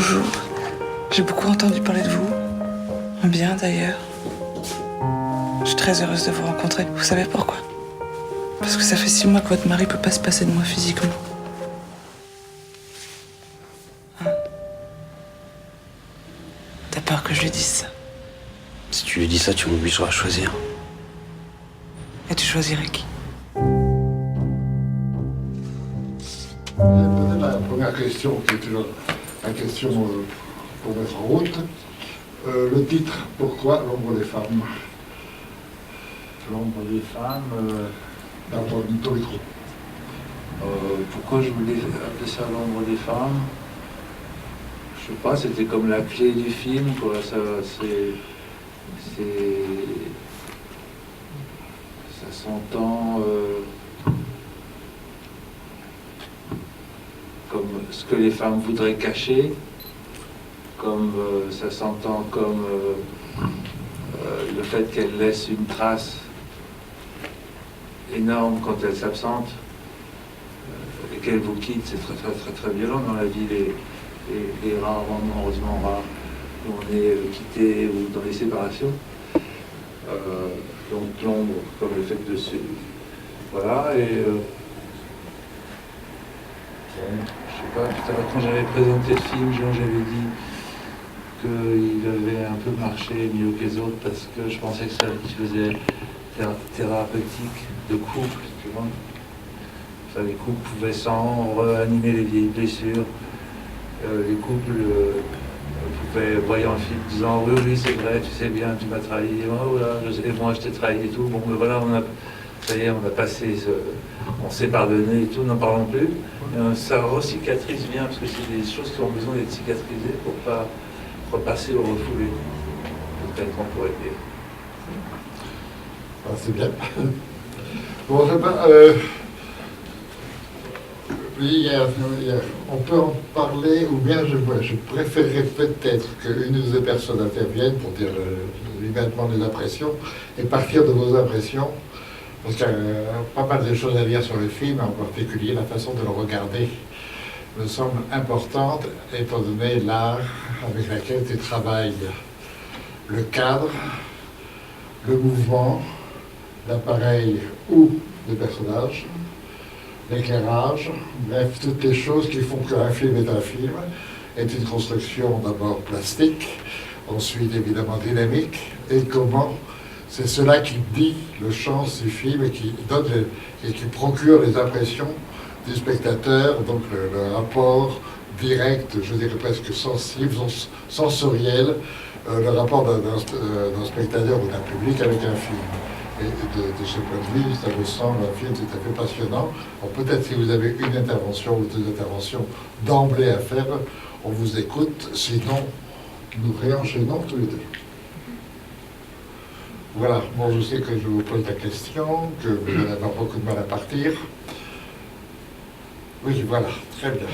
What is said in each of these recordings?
Bonjour. J'ai beaucoup entendu parler de vous. En bien d'ailleurs. Je suis très heureuse de vous rencontrer. Vous savez pourquoi? Parce que ça fait 6 mois que votre mari peut pas se passer de moi physiquement. Hein? T'as peur que je lui dise ça? Si tu lui dis ça, tu m'obligeras à choisir. Et tu choisirais qui? Peut-être la première question, qui est toujours la question pour mettre en route. Le titre, pourquoi l'ombre des femmes? L'ombre des femmes, D'abord, du micro. pourquoi je voulais appeler ça l'ombre des femmes? Je sais pas, c'était comme la clé du film, quoi. Ça s'entend comme ce que les femmes voudraient cacher, comme ça s'entend comme le fait qu'elles laissent une trace énorme quand elles s'absentent et qu'elles vous quittent. C'est très très très très violent dans la vie, les rares moments, heureusement rares, où on est quitté ou dans les séparations. Donc l'ombre comme le fait de se... Voilà, et je sais pas, tout à l'heure quand j'avais présenté le film, j'avais dit qu'il avait un peu marché mieux que les autres parce que je pensais que ça faisait thérapeutique de couple, tu vois. Enfin, les couples pouvaient sans réanimer les vieilles blessures. Les couples pouvaient, voyant le film, disant oui, oui, c'est vrai, tu sais bien, tu m'as trahi, oh, là, et moi je t'ai trahi et tout. Bon, ben voilà, ça y est, on a passé, on s'est pardonné et tout, n'en parlons plus. Ça recicatrise bien, parce que c'est des choses qui ont besoin d'être cicatrisées pour pas repasser au refoulé. Peut-être qu'on pourrait dire. Ah, c'est bien. Bon, on peut en parler, ou bien je préférerais peut-être qu'une ou deux personnes interviennent pour dire l'événement des impressions et partir de vos impressions, parce qu'il y a pas mal de choses à dire sur le film, en particulier la façon de le regarder me semble importante, étant donné l'art avec lequel tu travailles. Le cadre, le mouvement, l'appareil ou le personnage, l'éclairage, bref, toutes les choses qui font qu'un film est un film, est une construction d'abord plastique, ensuite évidemment dynamique, et comment c'est cela qui dit le sens du film et qui donne et qui procure les impressions du spectateur, donc le rapport direct, je dirais presque sensible, sensoriel, le rapport d'un spectateur ou d'un public avec un film. Et de ce point de vue, ça me semble un film tout à fait passionnant. Alors peut-être si vous avez une intervention ou deux interventions d'emblée à faire, on vous écoute, sinon nous réenchaînons tous les deux. Voilà, bon, je sais que je vous pose la question, que vous allez avoir beaucoup de mal à partir. Oui, voilà, très bien.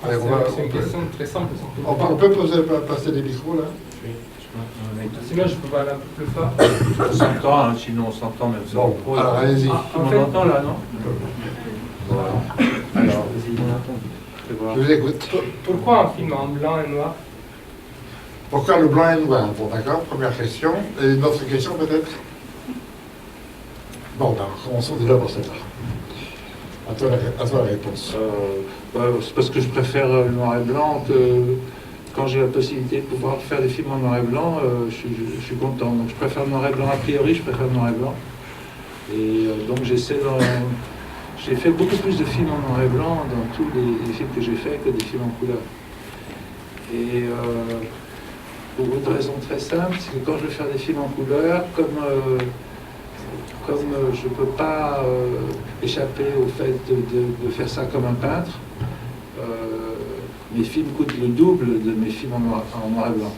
Allez, c'est une question très simple. On peut passer des micros là? Oui. Sinon, je peux parler un peu plus fort. On s'entend, hein, sinon on s'entend même sans Bon, micro. alors allez-y. On m'entend là, non? Voilà. Alors, Je vous écoute. Pourquoi un film en blanc et noir? Pourquoi le blanc et noir? Bon, d'accord, première question. Et une autre question peut-être? Bon, ben, commençons déjà par celle-là. À toi la réponse. C'est parce que je préfère le noir et blanc que quand j'ai la possibilité de pouvoir faire des films en noir et blanc, je suis content. Donc je préfère le noir et blanc a priori, je préfère le noir et blanc. Et donc j'ai fait beaucoup plus de films en noir et blanc dans tous les films que j'ai faits que des films en couleur. Et pour une raison très simple, c'est que quand je veux faire des films en couleur, comme je ne peux pas échapper au fait de faire ça comme un peintre, mes films coûtent le double de mes films en noir et blanc.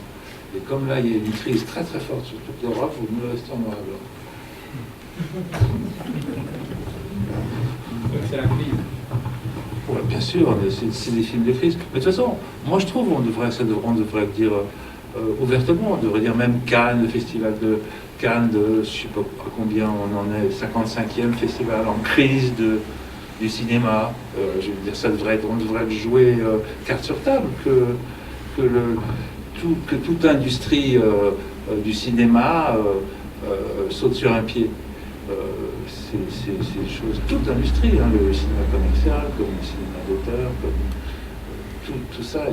Et comme là, il y a une crise très très forte sur toute l'Europe, il vaut mieux rester en noir et blanc. Donc c'est la crise. Ouais, bien sûr, c'est des films de crise. Mais de toute façon, moi je trouve qu'on devrait le dire ouvertement. On devrait dire même Cannes, le festival de Cannes, je ne sais pas à combien on en est, 55e festival en crise du cinéma. Je veux dire, on devrait le jouer carte sur table, que toute industrie du cinéma saute sur un pied. C'est des choses, toute industrie, hein, le cinéma commercial, comme le cinéma d'auteur, comme tout ça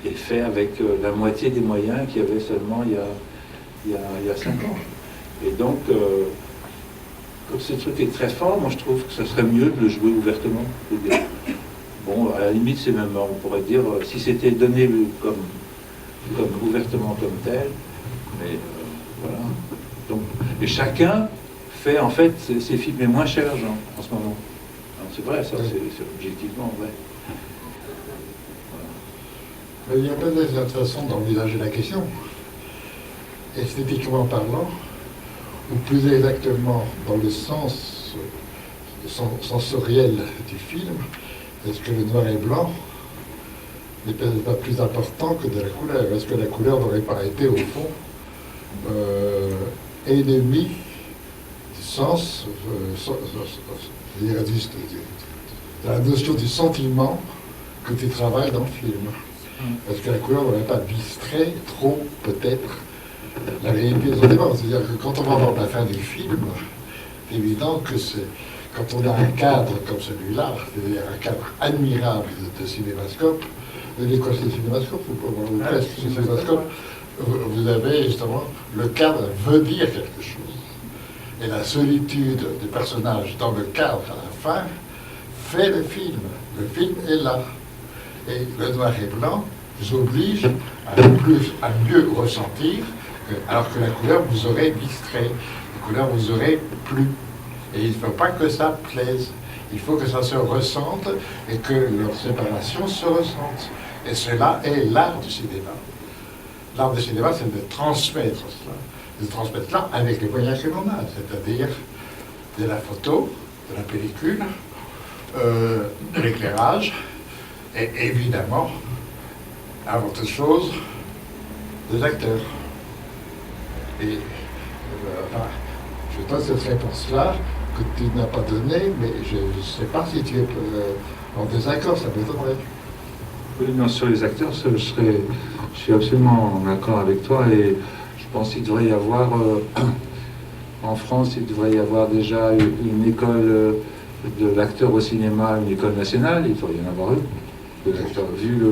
est fait avec la moitié des moyens qu'il y avait seulement il y a 5 ans. Et donc, comme ce truc est très fort, moi je trouve que ce serait mieux de le jouer ouvertement. Bon, à la limite, c'est même, on pourrait dire, si c'était donné comme ouvertement comme tel, mais voilà. Donc, et chacun fait en fait ses films les moins chers, Jean, en ce moment. C'est vrai, ça, c'est objectivement vrai. Mais il y a peut-être une façon d'envisager la question, esthétiquement parlant, ou plus exactement dans le sens sensoriel du film. Est-ce que le noir et blanc n'est peut-être pas plus important que de la couleur? Est-ce que la couleur n'aurait pas été, au fond, ennemi du sens, de la notion du sentiment que tu travailles dans le film? Est-ce que la couleur n'aurait pas distrait trop, peut-être, la réalité des éléments? C'est-à-dire que quand on va voir la fin du film, c'est évident que quand on a un cadre comme celui-là, c'est-à-dire un cadre admirable de cinémascope, l'école de cinémascope, ou presque cinémascope, vous avez justement, le cadre veut dire quelque chose. Et la solitude du personnage dans le cadre à la fin fait le film. Le film est là. Et le noir et blanc vous oblige à mieux ressentir, alors que la couleur vous aurait distrait, la couleur vous aurait plu. Et il ne faut pas que ça plaise, il faut que ça se ressente et que leur séparation se ressente. Et cela est l'art du cinéma. L'art du cinéma, c'est de transmettre cela, de transmettre cela avec les moyens que l'on a, c'est-à-dire de la photo, de la pellicule, de l'éclairage, et évidemment, avant toute chose, des acteurs. Et enfin, je donne cette réponse-là que tu n'as pas donnée, mais je ne sais pas si tu es en désaccord, ça m'étonnerait. Oui, non, sur les acteurs, je suis absolument en accord avec toi, et je pense qu'il devrait y avoir, en France, il devrait y avoir déjà une école de l'acteur au cinéma, une école nationale, il devrait y en avoir une. De l'acteur, vu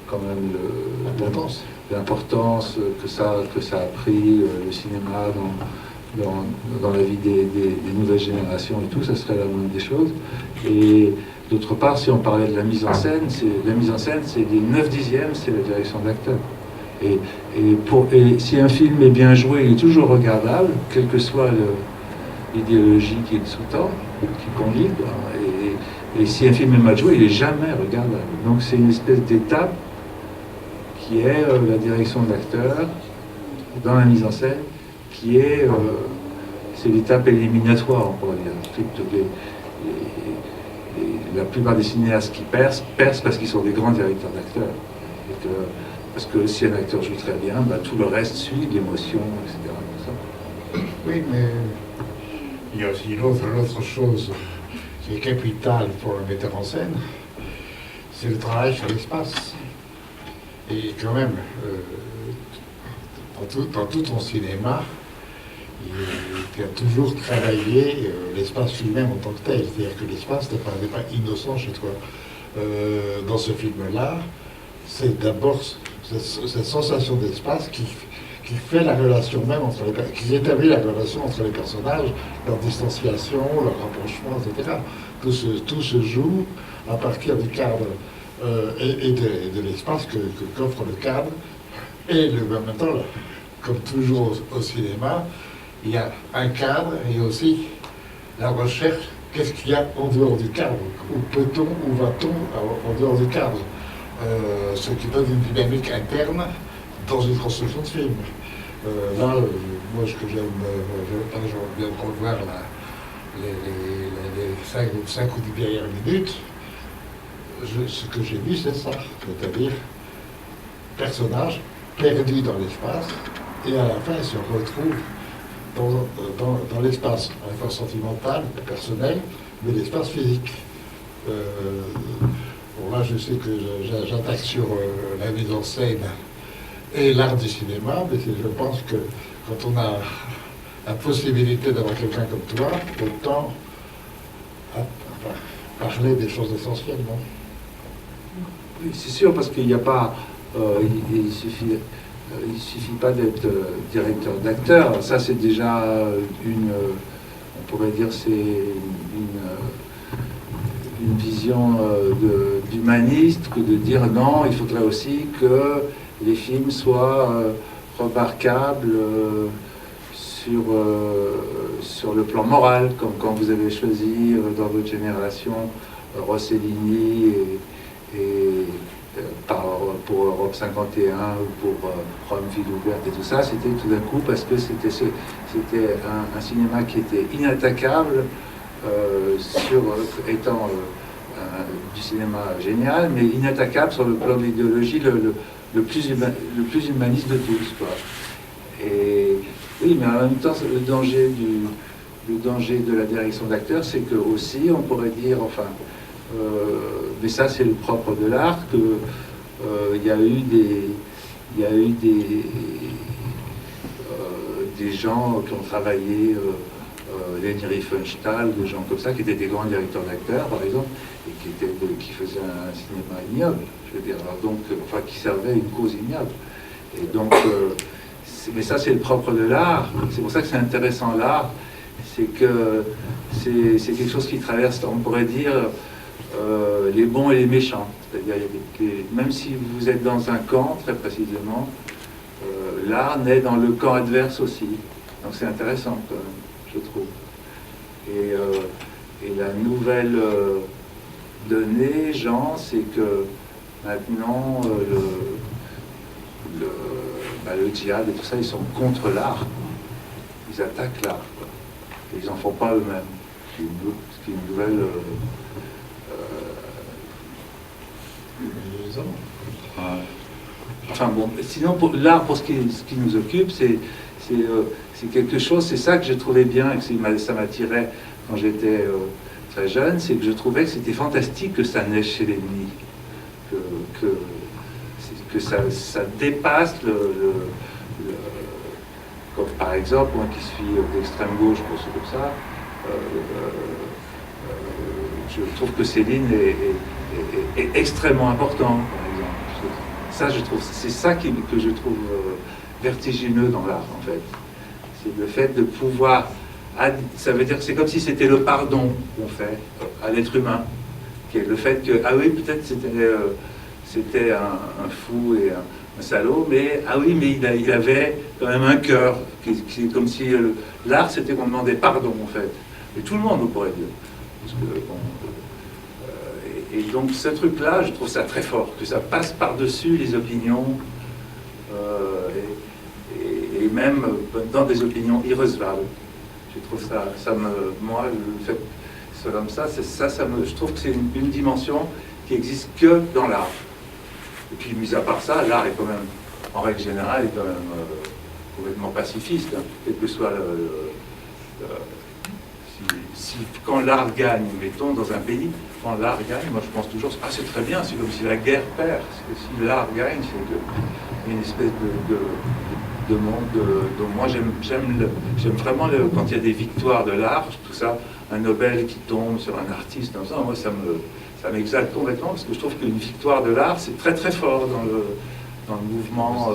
quand même l'importance que ça a pris, le cinéma dans la vie des nouvelles générations et tout, ça serait la moindre des choses. Et d'autre part, si on parlait de la mise en scène, c'est les 9/10, c'est la direction de l'acteur. Et si un film est bien joué, il est toujours regardable, quelle que soit l'idéologie qui le sous-tend, qui conduit. Et si un film est mal joué, il n'est jamais regardable. Donc c'est une espèce d'étape qui est la direction de l'acteur dans la mise en scène, qui est c'est l'étape éliminatoire, on pourrait dire. La plupart des cinéastes qui percent parce qu'ils sont des grands directeurs d'acteurs. Parce que si un acteur joue très bien, tout le reste suit, l'émotion, etc. Tout ça. Oui, mais il y a aussi l'autre chose qui est capitale pour le metteur en scène, c'est le travail sur l'espace. Et quand même, dans tout ton cinéma, tu as toujours travaillé l'espace lui-même en tant que tel. C'est-à-dire que l'espace n'est pas innocent chez toi. Dans ce film-là, c'est d'abord cette sensation d'espace qui fait la relation même qui établit la relation entre les personnages, leur distanciation, leur rapprochement, etc. Tout se joue à partir du cadre et de l'espace qu'offre le cadre. Et en même temps, comme toujours au cinéma, il y a un cadre et aussi la recherche, qu'est-ce qu'il y a en dehors du cadre? Où va-t-on en dehors du cadre? Ce qui donne une dynamique interne dans une construction de film. Moi, ce que j'aime, je viens de revoir les 5 ou 10 dernières minutes, ce que j'ai vu, c'est ça, c'est-à-dire personnage perdu dans l'espace, et à la fin, il se retrouve dans l'espace, à la fois sentimental, personnel, mais l'espace physique. Bon, là, je sais que j'attaque sur la mise en scène et l'art du cinéma, mais je pense que quand on a la possibilité d'avoir quelqu'un comme toi, autant parler des choses essentielles, non? Oui, c'est sûr, parce qu'il n'y a pas... il suffit pas d'être directeur d'acteur. Ça, c'est déjà on pourrait dire, c'est une vision d'humaniste que de dire non, il faudrait aussi que les films soient remarquables sur le plan moral, comme quand vous avez choisi dans votre génération Rossellini pour Europe 51 ou pour Rome, ville ouverte et tout ça, c'était tout d'un coup parce que c'était un cinéma qui était inattaquable, étant du cinéma génial, mais inattaquable sur le plan de l'idéologie le plus humaniste de tous, quoi. Et oui, mais en même temps, le danger de la direction d'acteur, c'est que aussi, on pourrait dire, enfin, mais ça c'est le propre de l'art, que il y a eu des gens qui ont travaillé, Leni Riefenstahl, des gens comme ça, qui étaient des grands directeurs d'acteurs, par exemple, et qui faisaient un cinéma ignoble, je veux dire, alors donc, enfin, qui servait une cause ignoble. Et donc, mais ça, c'est le propre de l'art. C'est pour ça que c'est intéressant, l'art. C'est que c'est quelque chose qui traverse, on pourrait dire, les bons et les méchants. C'est-à-dire, même si vous êtes dans un camp, très précisément, l'art naît dans le camp adverse aussi. Donc c'est intéressant, quand même, je trouve. Et la nouvelle donnée, Jean, c'est que maintenant, le djihad et tout ça, ils sont contre l'art. Ils attaquent l'art, quoi. Et ils n'en font pas eux-mêmes. Ce qui est une nouvelle... Enfin bon, sinon pour l'art, pour ce qui nous occupe, c'est quelque chose, c'est ça que je trouvais bien et que ça m'attirait quand j'étais très jeune, c'est que je trouvais que c'était fantastique que ça naisse chez l'ennemi, que ça dépasse comme par exemple, moi qui suis d'extrême gauche, pour ceux comme ça, je trouve que Céline est extrêmement important, par exemple. Ça, je trouve, c'est ça que je trouve vertigineux dans l'art, en fait. C'est le fait de pouvoir... Ça veut dire que c'est comme si c'était le pardon qu'on fait à l'être humain. Qui est le fait que, ah oui, peut-être c'était un fou et un salaud, mais ah oui, mais il avait quand même un cœur. C'est comme si l'art, c'était qu'on demandait pardon, en fait. Et tout le monde, on pourrait dire. Parce que, bon, et donc ce truc-là, je trouve ça très fort, que ça passe par-dessus les opinions, et même dans des opinions irrecevables. Je trouve moi, le fait que ce soit comme ça, je trouve que c'est une dimension qui existe que dans l'art. Et puis, mis à part ça, l'art est quand même, en règle générale, est quand même complètement pacifiste, hein, quel que soit quand l'art gagne, mettons, dans un pays, quand l'art gagne, moi je pense toujours, ah c'est très bien, c'est comme si la guerre perd, parce que si l'art gagne, c'est qu'il y a une espèce de monde, donc moi j'aime vraiment quand il y a des victoires de l'art, tout ça, un Nobel qui tombe sur un artiste, comme ça, moi ça m'exalte complètement, parce que je trouve qu'une victoire de l'art, c'est très très fort dans le mouvement,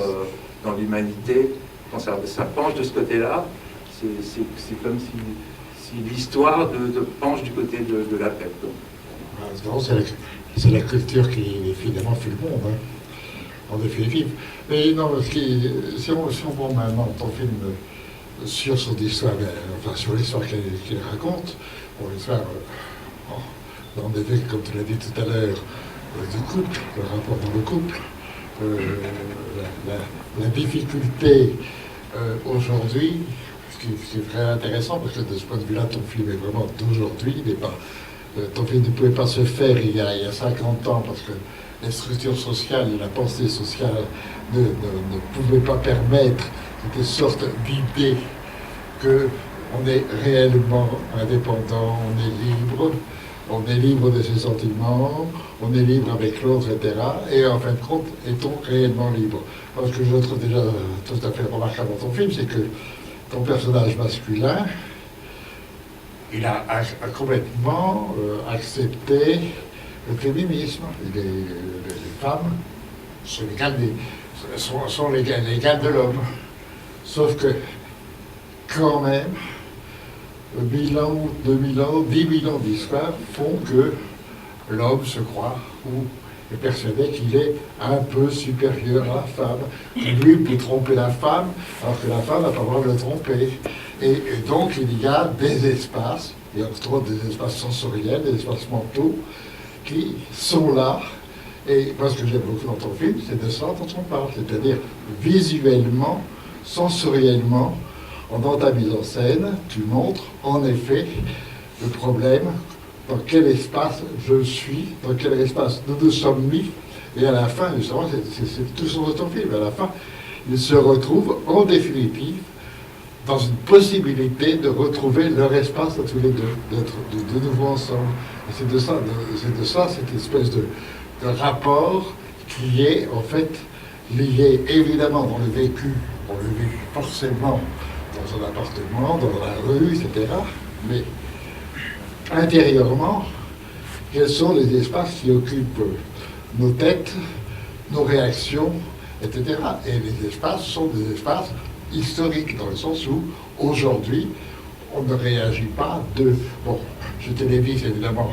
dans l'humanité, quand ça penche de ce côté-là, c'est comme si l'histoire penche du côté de la paix. C'est la culture qui finalement fait le monde, hein, en définitive. Mais non, si on prend maintenant ton film sur son histoire, enfin sur l'histoire qu'il raconte, bon, l'histoire, en effet, comme tu l'as dit tout à l'heure, du couple, le rapport dans le couple, la difficulté aujourd'hui. Ce qui est très intéressant, parce que de ce point de vue-là, ton film est vraiment d'aujourd'hui. Ton film ne pouvait pas se faire il y a 50 ans, parce que les structures sociales et la pensée sociale ne pouvaient pas permettre cette sorte d'idée qu'on est réellement indépendant, on est libre de ses sentiments, on est libre avec l'autre, etc. Et en fin de compte, est-on réellement libre? Parce que je trouve déjà tout à fait remarquable dans ton film, c'est que ton personnage masculin, il a complètement accepté le féminisme. Les femmes sont l'égales de l'homme. Sauf que, quand même, 1000 ans, 2000 ans, 10 000 ans d'histoire font que l'homme se croit ou est persuadé qu'il est un peu supérieur à la femme. Lui peut tromper la femme, alors que la femme n'a pas le droit de le tromper. Et donc il y a des espaces, et entre autres des espaces sensoriels, des espaces mentaux, qui sont là. Et moi, ce que j'aime beaucoup dans ton film, c'est de ça dont on parle, c'est-à-dire visuellement, sensoriellement, dans ta mise en scène, tu montres en effet le problème, dans quel espace je suis, dans quel espace nous nous sommes mis, et à la fin, justement, c'est tout son ton film, à la fin, ils se retrouvent en définitive dans une possibilité de retrouver leur espace à tous les deux, d'être de nouveau ensemble. Et c'est de ça cette espèce de rapport qui est en fait lié évidemment dans le vécu, on le vit forcément dans un appartement, dans la rue, etc. Mais intérieurement, quels sont les espaces qui occupent nos têtes, nos réactions, etc. Et les espaces sont des espaces historiques, dans le sens où, aujourd'hui, on ne réagit pas de... Bon, je télévise évidemment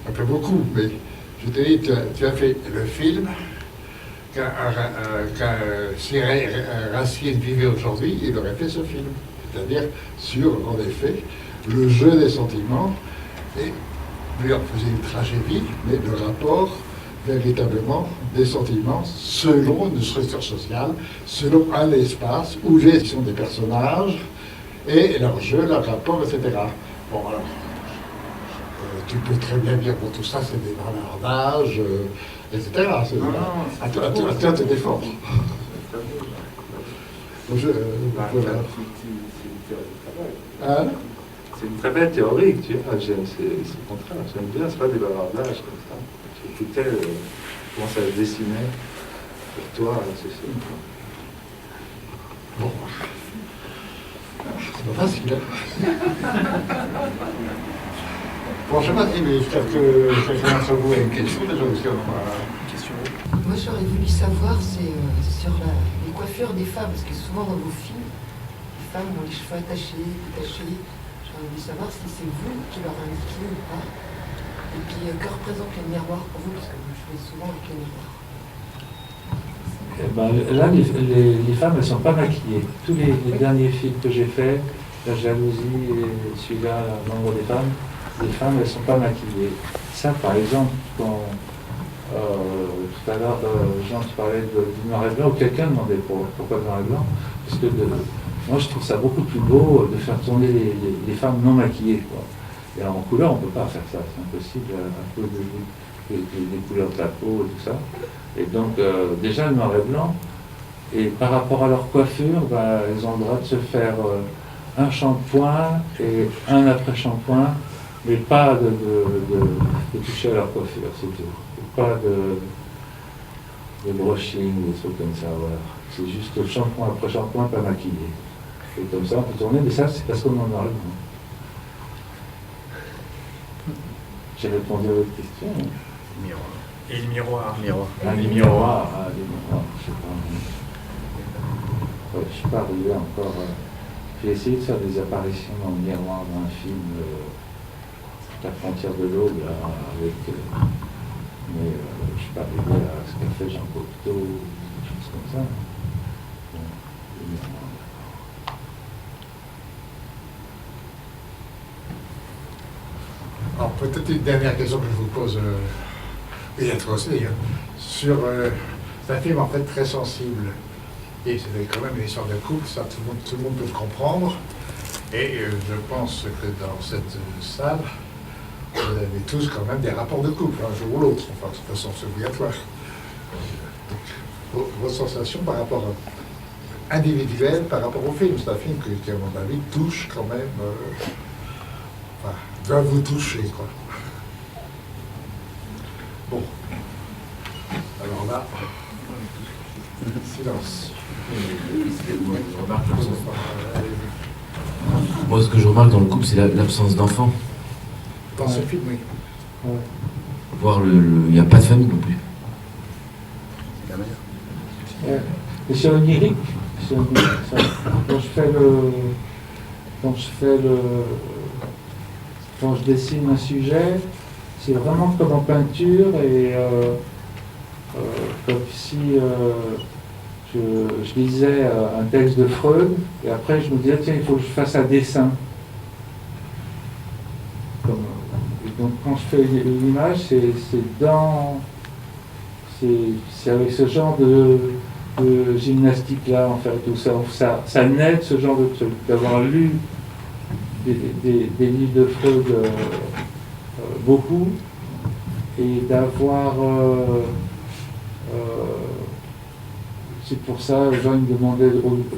un peu beaucoup, mais je te dis, tu as fait le film si Racine vivait aujourd'hui, il aurait fait ce film. C'est-à-dire sur, en effet, le jeu des sentiments, et lui en faisait une tragédie, mais le rapport véritablement des sentiments selon une structure sociale, selon un espace où gestion des personnages et leur jeu, leur rapport, etc. Bon, alors, tu peux très bien dire, bon, tout ça c'est des bavardages, etc. À toi de te défendre. C'est une très belle théorie que tu as, c'est le contraire, j'aime bien, c'est pas des bavardages comme ça. J'écoutais comment ça se dessinait pour toi, c'est ça. Bon. C'est pas facile, hein. Bon, je sais pas si quelqu'un d'entre vous a une question déjà aussi. Moi, j'aurais voulu savoir, c'est sur les coiffures des femmes, parce que souvent dans vos films, les femmes ont les cheveux attachés, détachés. J'aurais voulu savoir si c'est vous qui leur indiquez ou pas. Et puis, que représente le miroir pour vous, parce que vous jouez souvent avec le miroir. Eh ben, là, les femmes, elles ne sont pas maquillées. Tous les derniers films que j'ai faits, La jalousie et celui-là, L'ombre des femmes, les femmes, elles ne sont pas maquillées. Ça, par exemple, quand tout à l'heure, Jean, tu parlais du noir et blanc, ou quelqu'un demandait pourquoi le noir et blanc, parce que moi, je trouve ça beaucoup plus beau de faire tourner les femmes non maquillées, quoi. Et en couleur, on ne peut pas faire ça, c'est impossible, à cause des couleurs de la peau et tout ça. Et donc, déjà, le noir et blanc, et par rapport à leur coiffure, bah, elles ont le droit de se faire un shampoing et un après-shampoing, mais pas de toucher à leur coiffure, c'est tout. Et pas de brushing, des trucs comme ça, voilà. C'est juste shampoing après shampoing, pas maquillé. Et comme ça, on peut tourner, mais ça, c'est parce qu'on en a le blanc. J'ai répondu à votre question. Miroir. Et le miroir. Les miroirs, je sais pas. Ouais, je ne suis pas arrivé encore. J'ai essayé de faire des apparitions dans le miroir d'un film, La frontière de l'aube, là, avec. Mais je ne suis pas arrivé à ce qu'a fait Jean Cocteau, des choses comme ça. Bon, le miroir. Alors, peut-être une dernière question que je vous pose, et à toi aussi d'ailleurs, sur c'est un film en fait très sensible. Et c'est quand même une histoire de couple, ça tout le monde peut le comprendre. Et je pense que dans cette salle, vous avez tous quand même des rapports de couple, un jour ou l'autre, enfin de toute façon c'est obligatoire. Donc, vos sensations par rapport individuelle par rapport au film. C'est un film qui, à mon avis, touche quand même, enfin, doit vous toucher, quoi. Bon. Alors là, silence. Moi, ce que je remarque dans le couple, c'est l'absence d'enfants. Dans ce film, oui. Voire il n'y a pas de famille non plus. Et c'est onirique. Ça. Quand je dessine un sujet, c'est vraiment comme en peinture et comme si je lisais un texte de Freud et après je me disais tiens, il faut que je fasse un dessin. Et donc quand je fais l'image, c'est avec ce genre de gymnastique là en fait, tout ça naît de ce genre de truc, d'avoir lu des livres de Freud beaucoup et d'avoir c'est pour ça les gens me demandaient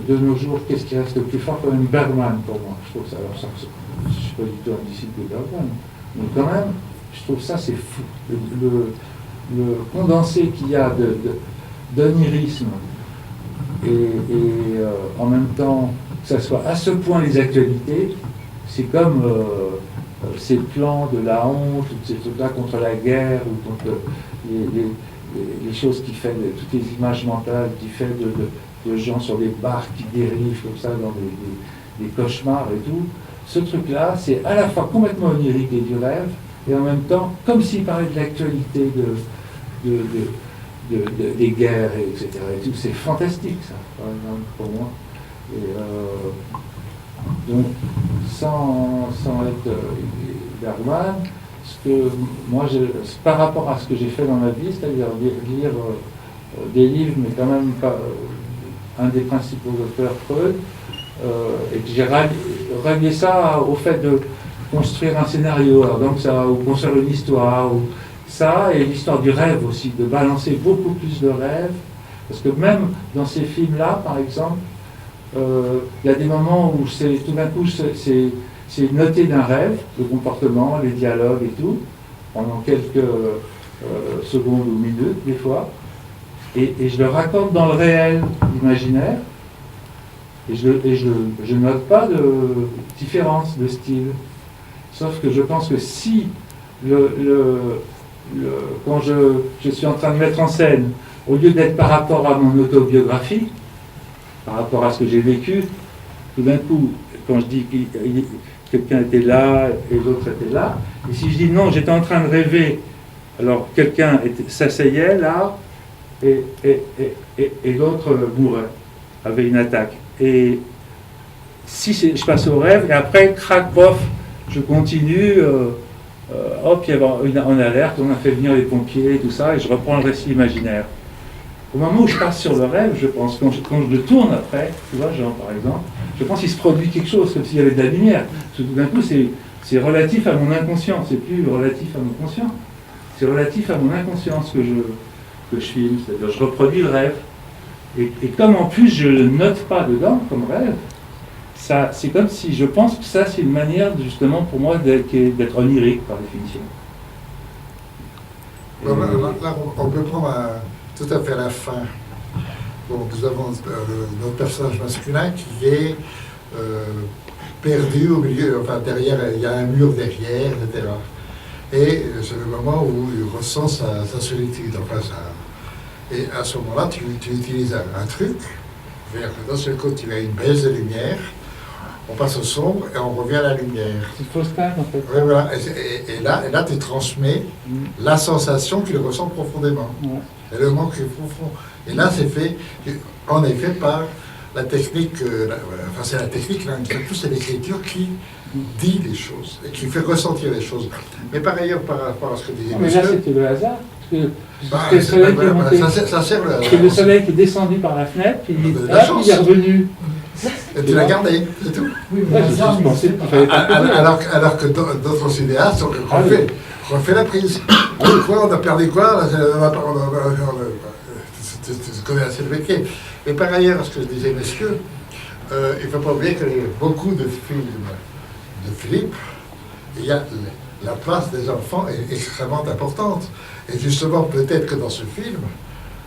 de nos jours qu'est-ce qui reste le plus fort, quand même Bergman pour moi. Je trouve ça, alors ça je ne suis pas du tout un disciple de Bergman, mais quand même je trouve ça c'est fou le condensé qu'il y a d'onirisme et en même temps que ça soit à ce point les actualités, c'est comme ces plans de la honte, toutes ces trucs-là contre la guerre ou contre les choses qui fait, toutes les images mentales qui fait de gens sur des barques qui dérivent comme ça dans des cauchemars et tout. Ce truc-là, c'est à la fois complètement onirique et du rêve, et en même temps, comme s'il parlait de l'actualité des guerres, etc. Et tout. C'est fantastique, ça, par exemple, pour moi. Et, donc, sans être Bergman, ce que moi, par rapport à ce que j'ai fait dans ma vie, c'est-à-dire lire des livres, mais quand même pas un des principaux auteurs, Freud, et que j'ai rallié ça au fait de construire un scénario, alors donc ça, ou construire une histoire, ou ça, et l'histoire du rêve aussi, de balancer beaucoup plus de rêves, parce que même dans ces films-là, par exemple, il y a des moments où tout d'un coup, c'est noté d'un rêve, le comportement, les dialogues et tout, pendant quelques secondes ou minutes, des fois, et je le raccorde dans le réel imaginaire, et je note pas de différence de style. Sauf que je pense que si quand je suis en train de mettre en scène, au lieu d'être par rapport à mon autobiographie, par rapport à ce que j'ai vécu, tout d'un coup, quand je dis que quelqu'un était là et l'autre était là, et si je dis non, j'étais en train de rêver, alors quelqu'un s'asseyait là, et l'autre mourait, avait une attaque. Et si je passe au rêve, et après, crac, pof, je continue, hop, il y avait en alerte, on a fait venir les pompiers et tout ça, et je reprends le récit imaginaire. Au moment où je passe sur le rêve, je pense, quand je le tourne après, tu vois, Jean par exemple, je pense qu'il se produit quelque chose, comme s'il y avait de la lumière. Parce que tout d'un coup, c'est relatif à mon inconscient, c'est plus relatif à mon conscient. C'est relatif à mon inconscience que je filme, c'est-à-dire je reproduis le rêve. Et comme en plus je ne le note pas dedans comme rêve, ça, c'est comme si je pense que ça c'est une manière justement pour moi d'être onirique par définition. Là, on peut prendre tout à fait à la fin. Bon, nous avons notre personnage masculin qui est perdu au milieu, enfin derrière, il y a un mur derrière, etc. Et c'est le moment où il ressent sa solitude, enfin et à ce moment-là, tu utilises un truc, d'un seul côté, tu as une baisse de lumière, on passe au sombre et on revient à la lumière. C'est fausse carte en fait. Ouais, voilà. Et là, tu transmets la sensation qu'il ressent profondément. Et le manque est profond. Et là, c'est fait, en effet, par la technique, enfin c'est la technique, là, c'est l'écriture qui dit les choses, et qui fait ressentir les choses. Mais par ailleurs, par rapport à ce que disait mais monsieur... là, c'était le hasard. Le soleil qui est monté. Ça sert C'est le soleil qui est descendu par la fenêtre, puis il est revenu. Et tu l'as gardé, c'est tout. Oui, mais je pensais qu'il fallait pas alors que d'autres cinéastes ont refait la prise. Quoi, on a perdu quoi là, tu connais assez le métier. Mais par ailleurs, ce que je disais, messieurs, il ne faut pas oublier que beaucoup de films de Philippe, il y a la place des enfants est extrêmement importante. Et justement, peut-être que dans ce film,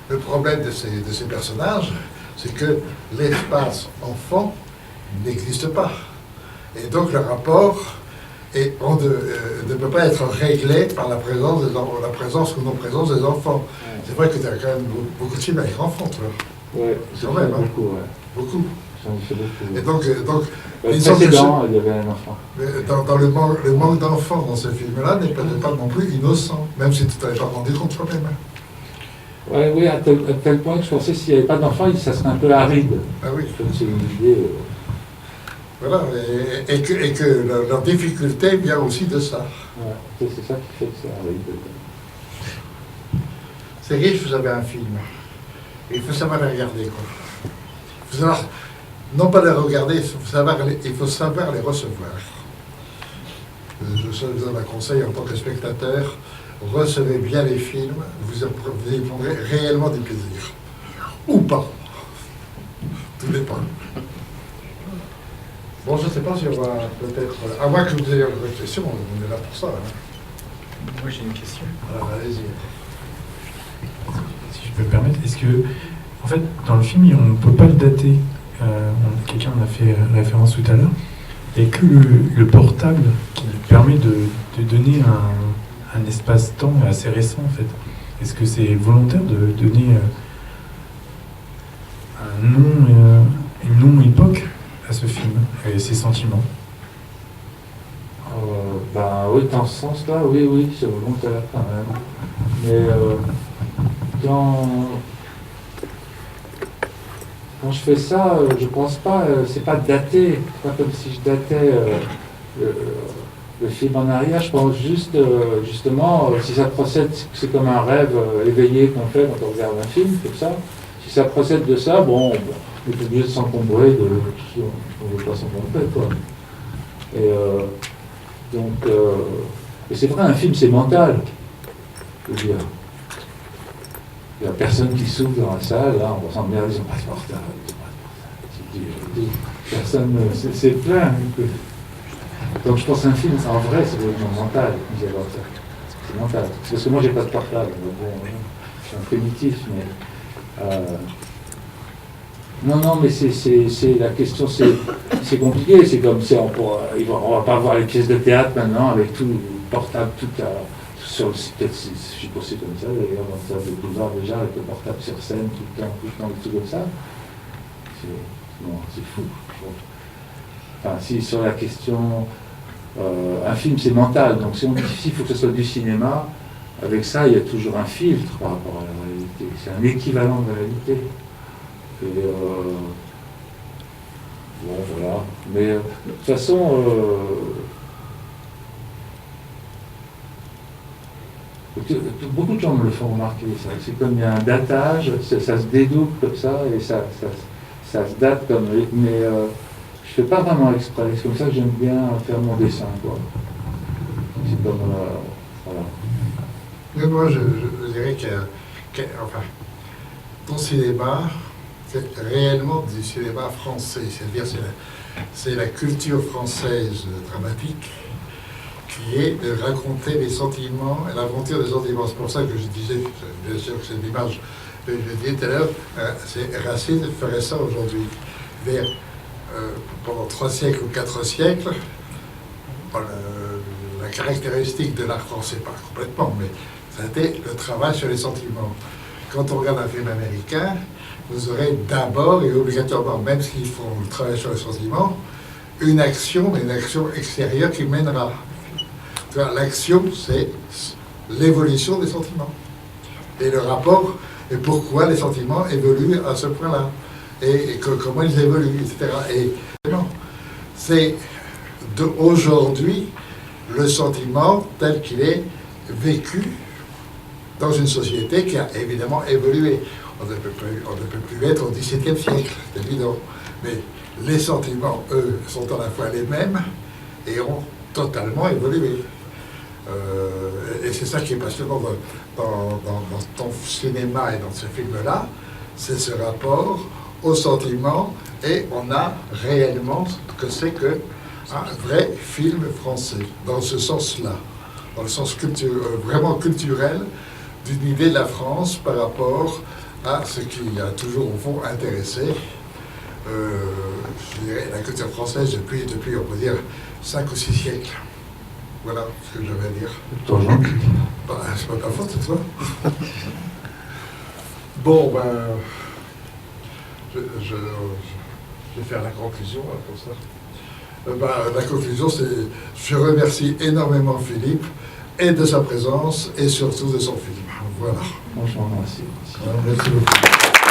le problème de ces personnages, c'est que l'espace enfant n'existe pas. Et donc le rapport ne peut pas être réglé par la présence ou non-présence des enfants. C'est vrai que tu as quand même beaucoup de films avec enfants, toi. Oui, quand même, hein. beaucoup, ouais. Beaucoup. J'en ai fait beaucoup. Et donc Le précédent, il y avait un enfant. dans le manque d'enfants dans ce film-là n'est pas non plus innocent, même si tu t'avais pas rendu compte toi-même. Oui, à tel point que je pensais que s'il n'y avait pas d'enfant, ça serait un peu aride. Ah oui. C'est une idée. Voilà, et que leur difficulté vient aussi de ça. Ouais, c'est ça qui fait que c'est aride. C'est riche, vous avez un film. Il faut savoir le regarder, quoi. Il faut savoir, non pas les regarder, il faut savoir les recevoir. Je vous donne un conseil en tant que spectateur, recevez bien les films, vous y prendrez réellement du plaisir. Ou pas. Tout dépend. Bon, je ne sais pas si on va peut-être... À moins que vous ayez une question, on est là pour ça. Hein. Moi j'ai une question. Alors, allez-y. Si je peux me permettre, est-ce que, en fait, dans le film, on ne peut pas le dater. Quelqu'un en a fait référence tout à l'heure. Il n'y a que le portable qui permet de donner un espace-temps assez récent, en fait. Est-ce que c'est volontaire de donner une non-époque à ce film et ses sentiments? Oui, dans ce sens-là, oui, c'est volontaire quand même. Mais quand je fais ça, je pense pas, c'est pas daté, c'est pas comme si je datais le film en arrière. Je pense juste, justement, si ça procède, c'est comme un rêve éveillé qu'on fait quand on regarde un film, comme ça. Si ça procède de ça, bon, on est obligé de s'encombrer de tout, on ne veut pas s'encombrer, quoi. Et et c'est vrai, un film, c'est mental. Je veux dire, il n'y a personne qui souffle dans la salle, là, on va s'en dire, ils n'ont pas de portable. Personne, c'est plein. Donc je pense qu'un film, en vrai, c'est vraiment mental. C'est mental. Parce que moi, j'ai pas de portable. Bon, je suis un primitif, mais... Non, mais c'est la question, c'est compliqué. C'est comme si on va pas voir les pièces de théâtre maintenant avec tout portable, tout sur le site. Je suppose c'est comme ça d'ailleurs dans le théâtre de boulevard déjà avec le portable sur scène tout le temps, tout comme ça. C'est fou. Enfin, si sur la question, un film c'est mental. Donc si on dit il faut que ce soit du cinéma, avec ça il y a toujours un filtre par rapport à la réalité. C'est un équivalent de la réalité. Et bon, voilà. Mais de toute façon, beaucoup de gens me le font remarquer. C'est comme il y a un datage, ça se dédouble comme ça, et ça se date comme... Mais je ne fais pas vraiment exprès. C'est comme ça que j'aime bien faire mon dessin, quoi. C'est comme... voilà. Mais moi, je dirais enfin, ton cinéma... c'est réellement du cinéma français, c'est-à-dire c'est la culture française dramatique qui est de raconter les sentiments et l'aventure des sentiments. C'est pour ça que je disais, bien sûr que c'est une image, je disais tout à l'heure, Racine ferait ça aujourd'hui. Pendant 3 siècles ou 4 siècles, la caractéristique de l'art français, pas complètement, mais ça a été le travail sur les sentiments. Quand on regarde un film américain, vous aurez d'abord et obligatoirement, même s'ils font le travail sur les sentiments, une action extérieure qui mènera. L'action, c'est l'évolution des sentiments. Et le rapport, et pourquoi les sentiments évoluent à ce point-là. Et comment ils évoluent, etc. Et non, c'est aujourd'hui le sentiment tel qu'il est vécu dans une société qui a évidemment évolué. On ne peut plus être au XVIIe siècle, c'est évident. Mais les sentiments, eux, sont à la fois les mêmes et ont totalement évolué. Et c'est ça qui est passionnant dans ton cinéma et dans ce film-là, c'est ce rapport au sentiment, et on a réellement ce que c'est qu'un vrai film français, dans ce sens-là, dans le sens vraiment culturel d'une idée de la France par rapport à ce qui a toujours au fond intéressé je dirais, la culture française depuis, on peut dire, 5 ou 6 siècles. Voilà ce que j'avais à dire. Toi, Jean? Bah, c'est pas ta faute, c'est toi. Bon, ben, je vais faire la conclusion, là, comme ça. La conclusion, c'est je remercie énormément Philippe, et de sa présence, et surtout de son film. Voilà. Franchement, merci. Merci beaucoup.